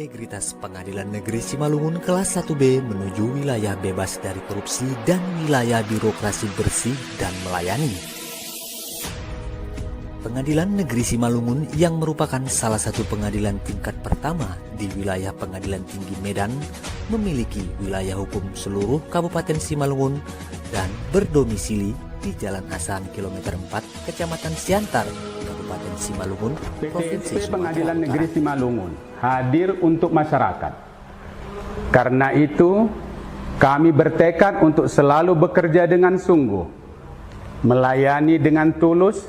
Integritas Pengadilan Negeri Simalungun kelas 1B menuju wilayah bebas dari korupsi dan wilayah birokrasi bersih dan melayani. Pengadilan Negeri Simalungun yang merupakan salah satu pengadilan tingkat pertama di wilayah Pengadilan Tinggi Medan memiliki wilayah hukum seluruh Kabupaten Simalungun dan berdomisili di Jalan Asahan Kilometer 4, Kecamatan Siantar, Kabupaten Simalungun, Provinsi PTSP Sumatera Pengadilan Utara. Negeri Simalungun hadir untuk masyarakat. Karena itu, kami bertekad untuk selalu bekerja dengan sungguh, melayani dengan tulus,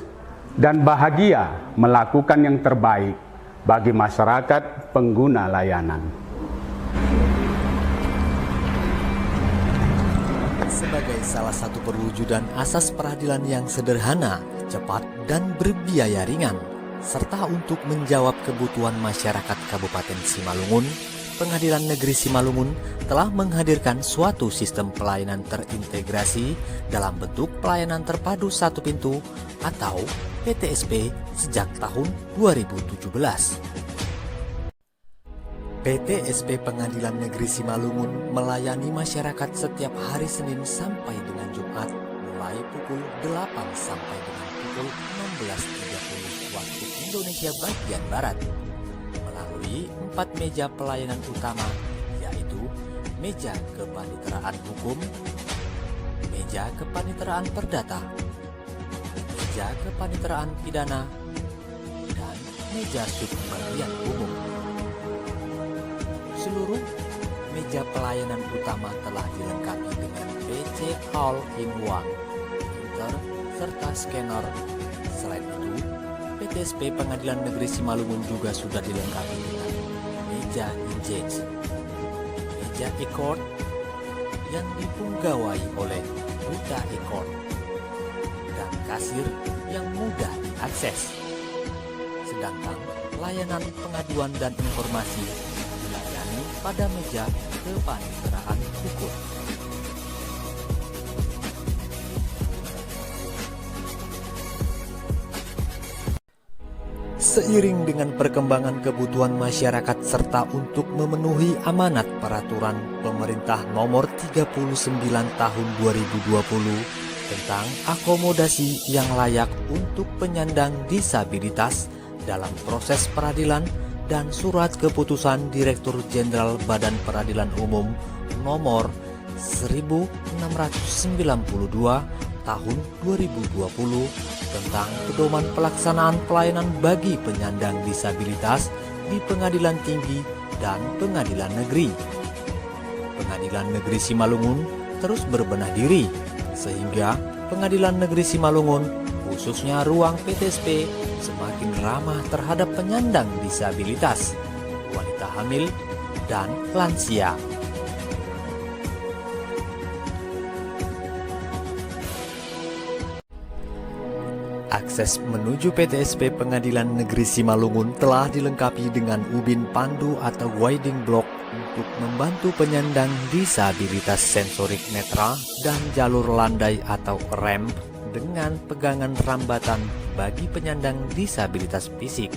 dan bahagia melakukan yang terbaik bagi masyarakat pengguna layanan. Sebagai salah satu perwujudan asas peradilan yang sederhana, cepat, dan berbiaya ringan, serta untuk menjawab kebutuhan masyarakat Kabupaten Simalungun, Pengadilan Negeri Simalungun telah menghadirkan suatu sistem pelayanan terintegrasi dalam bentuk pelayanan terpadu satu pintu atau PTSP sejak tahun 2017. PTSP Pengadilan Negeri Simalungun melayani masyarakat setiap hari Senin sampai dengan Jumat mulai pukul 8 sampai dengan pukul 16.30 waktu Indonesia bagian Barat melalui 4 meja pelayanan utama, yaitu meja kepaniteraan hukum, meja kepaniteraan perdata, meja kepaniteraan pidana, dan meja subbagian umum. Seluruh meja pelayanan utama telah dilengkapi dengan PC All-in-One, printer, serta scanner. Selain itu, PTSP Pengadilan Negeri Simalungun juga sudah dilengkapi dengan meja inject, meja e-court yang dipunggawai oleh duta e-court, dan kasir yang mudah diakses. Sedangkan layanan pengaduan dan informasi dilayani pada meja kepaniteraan hukum. Seiring dengan perkembangan kebutuhan masyarakat serta untuk memenuhi amanat peraturan pemerintah nomor 39 tahun 2020 tentang akomodasi yang layak untuk penyandang disabilitas dalam proses peradilan dan surat keputusan Direktur Jenderal Badan Peradilan Umum nomor 1692 tahun 2020 tentang pedoman pelaksanaan pelayanan bagi penyandang disabilitas di Pengadilan Tinggi dan Pengadilan Negeri. Pengadilan Negeri Simalungun terus berbenah diri sehingga Pengadilan Negeri Simalungun, khususnya ruang PTSP, semakin ramah terhadap penyandang disabilitas, wanita hamil, dan lansia. Akses menuju PTSP Pengadilan Negeri Simalungun telah dilengkapi dengan ubin pandu atau guiding block untuk membantu penyandang disabilitas sensorik netra dan jalur landai atau ramp dengan pegangan rambatan bagi penyandang disabilitas fisik.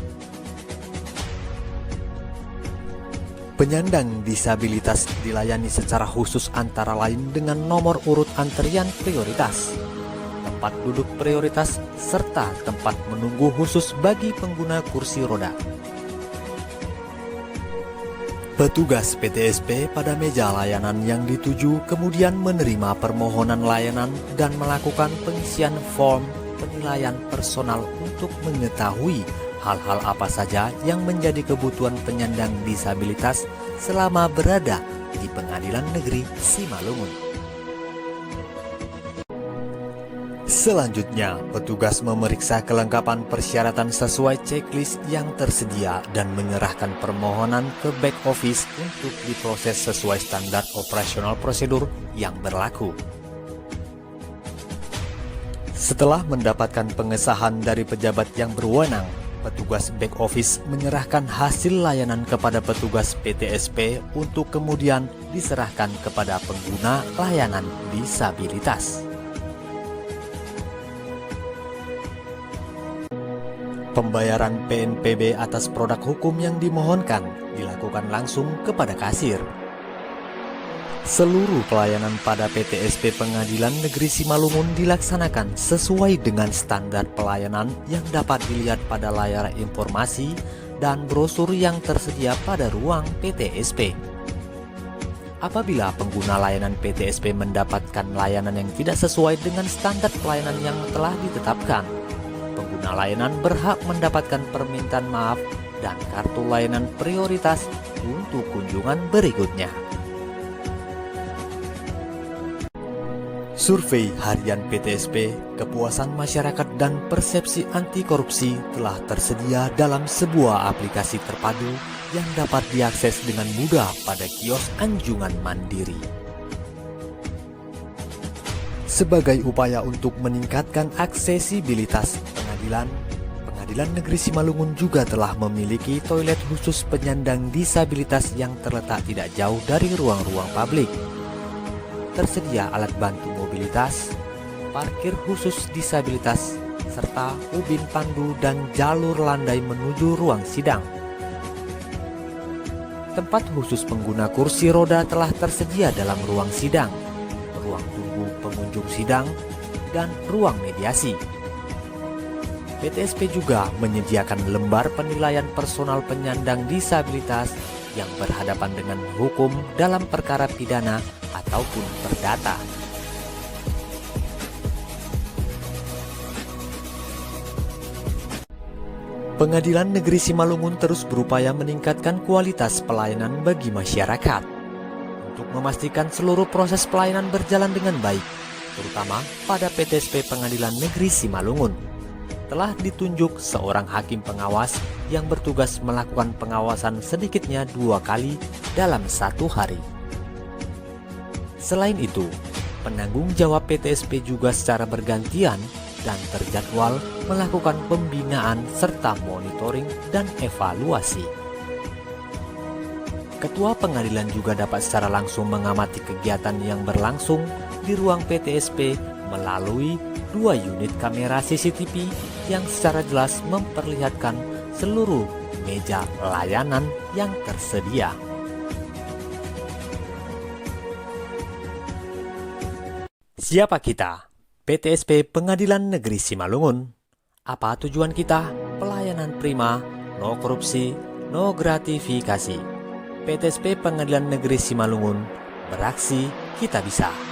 Penyandang disabilitas dilayani secara khusus antara lain dengan nomor urut antrian prioritas, tempat duduk prioritas, serta tempat menunggu khusus bagi pengguna kursi roda. Petugas PTSP pada meja layanan yang dituju kemudian menerima permohonan layanan dan melakukan pengisian form penilaian personal untuk mengetahui hal-hal apa saja yang menjadi kebutuhan penyandang disabilitas selama berada di Pengadilan Negeri Simalungun. Selanjutnya, petugas memeriksa kelengkapan persyaratan sesuai checklist yang tersedia dan menyerahkan permohonan ke back office untuk diproses sesuai standar operasional prosedur yang berlaku. Setelah mendapatkan pengesahan dari pejabat yang berwenang, petugas back office menyerahkan hasil layanan kepada petugas PTSP untuk kemudian diserahkan kepada pengguna layanan disabilitas. Pembayaran PNPB atas produk hukum yang dimohonkan dilakukan langsung kepada kasir. Seluruh pelayanan pada PTSP Pengadilan Negeri Simalungun dilaksanakan sesuai dengan standar pelayanan yang dapat dilihat pada layar informasi dan brosur yang tersedia pada ruang PTSP. Apabila pengguna layanan PTSP mendapatkan layanan yang tidak sesuai dengan standar pelayanan yang telah ditetapkan, pengguna layanan berhak mendapatkan permintaan maaf dan kartu layanan prioritas untuk kunjungan berikutnya. Survei harian PTSP, kepuasan masyarakat dan persepsi anti korupsi telah tersedia dalam sebuah aplikasi terpadu yang dapat diakses dengan mudah pada kios Anjungan Mandiri. Sebagai upaya untuk meningkatkan aksesibilitas Pengadilan Negeri Simalungun juga telah memiliki toilet khusus penyandang disabilitas yang terletak tidak jauh dari ruang-ruang publik. Tersedia alat bantu mobilitas, parkir khusus disabilitas, serta ubin pandu dan jalur landai menuju ruang sidang. Tempat khusus pengguna kursi roda telah tersedia dalam ruang sidang, ruang tunggu pengunjung sidang, dan ruang mediasi. PTSP juga menyediakan lembar penilaian personal penyandang disabilitas yang berhadapan dengan hukum dalam perkara pidana ataupun perdata. Pengadilan Negeri Simalungun terus berupaya meningkatkan kualitas pelayanan bagi masyarakat untuk memastikan seluruh proses pelayanan berjalan dengan baik, terutama pada PTSP Pengadilan Negeri Simalungun. Telah ditunjuk seorang hakim pengawas yang bertugas melakukan pengawasan sedikitnya 2 kali dalam 1 hari. Selain itu, penanggung jawab PTSP juga secara bergantian dan terjadwal melakukan pembinaan serta monitoring dan evaluasi. Ketua pengadilan juga dapat secara langsung mengamati kegiatan yang berlangsung di ruang PTSP melalui 2 unit kamera CCTV yang secara jelas memperlihatkan seluruh meja layanan yang tersedia. Siapa kita? PTSP Pengadilan Negeri Simalungun. Apa tujuan kita? Pelayanan prima, no korupsi, no gratifikasi. PTSP Pengadilan Negeri Simalungun, beraksi kita bisa.